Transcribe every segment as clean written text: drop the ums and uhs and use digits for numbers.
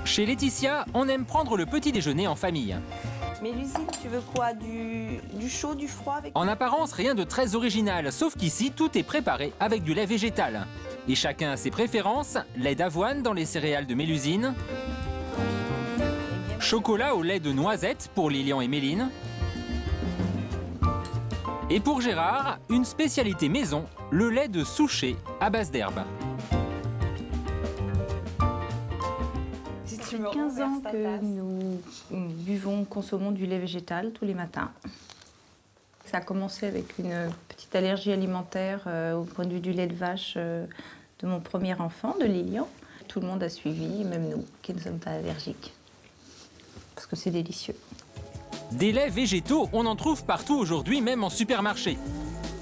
Chez Laetitia, on aime prendre le petit déjeuner en famille. Mélusine, tu veux quoi? Du chaud, du froid avec... En apparence, rien de très original, sauf qu'ici, tout est préparé avec du lait végétal. Et chacun a ses préférences, lait d'avoine dans les céréales de Mélusine, chocolat au lait de noisette pour Lilian et Méline. Et pour Gérard, une spécialité maison, le lait de Souchet à base d'herbe. Ça fait 15 ans que nous consommons du lait végétal tous les matins. Ça a commencé avec une petite allergie alimentaire au point de vue du lait de vache de mon premier enfant, de Lilian. Tout le monde a suivi, même nous, qui ne sommes pas allergiques. Parce que c'est délicieux. Des laits végétaux, on en trouve partout aujourd'hui, même en supermarché.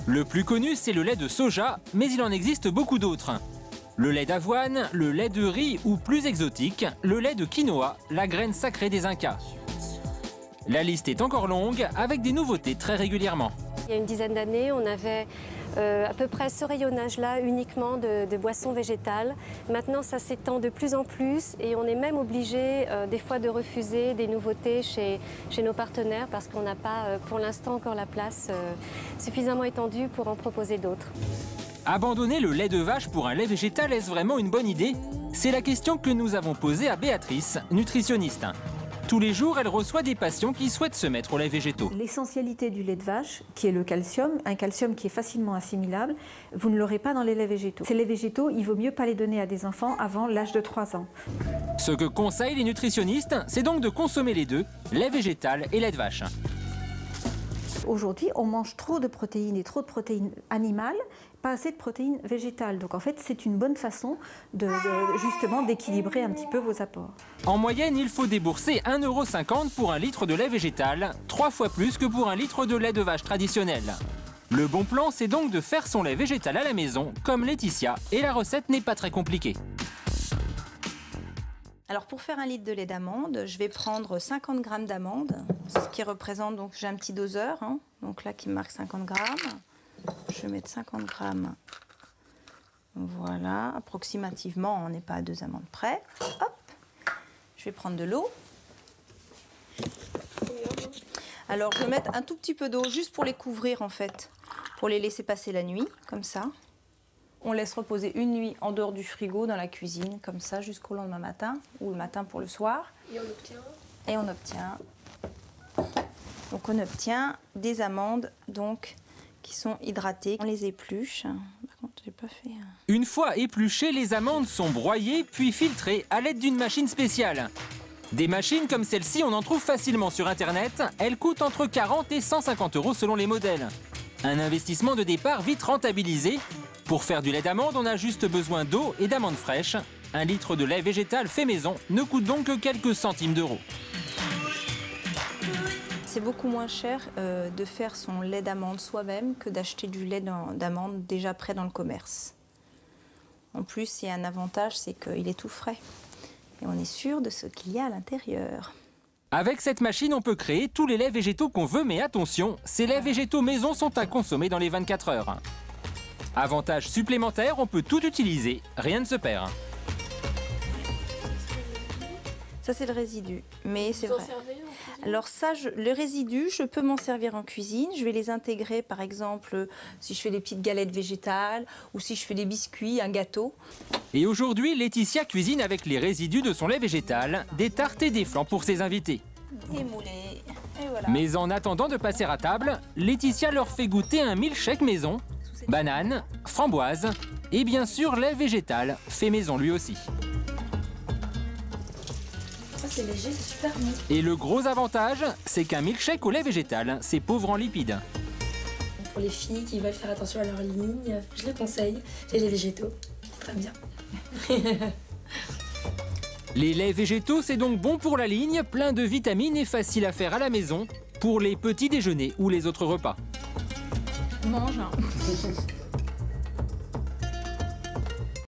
Le plus connu, c'est le lait de soja, mais il en existe beaucoup d'autres. Le lait d'avoine, le lait de riz ou plus exotique, le lait de quinoa, la graine sacrée des Incas. La liste est encore longue, avec des nouveautés très régulièrement. Il y a une dizaine d'années, on avait à peu près ce rayonnage-là uniquement de boissons végétales. Maintenant, ça s'étend de plus en plus et on est même obligé des fois de refuser des nouveautés chez nos partenaires parce qu'on n'a pas pour l'instant encore la place suffisamment étendue pour en proposer d'autres. Abandonner le lait de vache pour un lait végétal, est-ce vraiment une bonne idée? C'est la question que nous avons posée à Béatrice, nutritionniste. Tous les jours, elle reçoit des patients qui souhaitent se mettre au lait végétaux. L'essentialité du lait de vache, qui est le calcium, un calcium qui est facilement assimilable, vous ne l'aurez pas dans les laits végétaux. Ces laits végétaux, il vaut mieux pas les donner à des enfants avant l'âge de 3 ans. Ce que conseillent les nutritionnistes, c'est donc de consommer les deux, lait végétal et lait de vache. Aujourd'hui, on mange trop de protéines et trop de protéines animales, pas assez de protéines végétales. Donc en fait, c'est une bonne façon justement d'équilibrer un petit peu vos apports. En moyenne, il faut débourser 1,50 € pour un litre de lait végétal, 3 fois plus que pour un litre de lait de vache traditionnel. Le bon plan, c'est donc de faire son lait végétal à la maison, comme Laetitia, et la recette n'est pas très compliquée. Alors pour faire un litre de lait d'amande, je vais prendre 50 g d'amandes, ce qui représente, donc j'ai un petit doseur, hein, donc là qui marque 50 g. Je vais mettre 50 g, voilà, approximativement, on n'est pas à 2 amandes près. Hop, je vais prendre de l'eau. Alors je vais mettre un tout petit peu d'eau juste pour les couvrir en fait, pour les laisser passer la nuit, comme ça. On laisse reposer une nuit en dehors du frigo, dans la cuisine, comme ça, jusqu'au lendemain matin, ou le matin pour le soir. Et on obtient des amandes donc, qui sont hydratées. On les épluche. Par contre, j'ai pas fait... Une fois épluchées, les amandes sont broyées puis filtrées à l'aide d'une machine spéciale. Des machines comme celle-ci, on en trouve facilement sur Internet. Elles coûtent entre 40 et 150 € selon les modèles. Un investissement de départ vite rentabilisé. Pour faire du lait d'amande, on a juste besoin d'eau et d'amandes fraîches. Un litre de lait végétal fait maison ne coûte donc que quelques centimes d'euros. C'est beaucoup moins cher de faire son lait d'amande soi-même que d'acheter du lait d'amande déjà prêt dans le commerce. En plus, il y a un avantage, c'est qu'il est tout frais. Et on est sûr de ce qu'il y a à l'intérieur. Avec cette machine, on peut créer tous les laits végétaux qu'on veut, mais attention, ces laits végétaux maison sont à consommer dans les 24 heures. Avantage supplémentaire, on peut tout utiliser, rien ne se perd. Ça, c'est le résidu, mais c'est vrai. Alors ça, le résidu, je peux m'en servir en cuisine. Je vais les intégrer, par exemple, si je fais des petites galettes végétales ou si je fais des biscuits, un gâteau. Et aujourd'hui, Laetitia cuisine avec les résidus de son lait végétal, des tartes et des flancs pour ses invités. Et moulé, et voilà. Mais en attendant de passer à table, Laetitia leur fait goûter un milkshake maison, banane, framboise et bien sûr lait végétal, fait maison lui aussi. C'est léger, c'est super bon. Et le gros avantage, c'est qu'un milkshake au lait végétal, c'est pauvre en lipides. Pour les filles qui veulent faire attention à leur ligne, je les conseille, les laits végétaux, très bien. Les laits végétaux, c'est donc bon pour la ligne, plein de vitamines et facile à faire à la maison, pour les petits déjeuners ou les autres repas. Mange.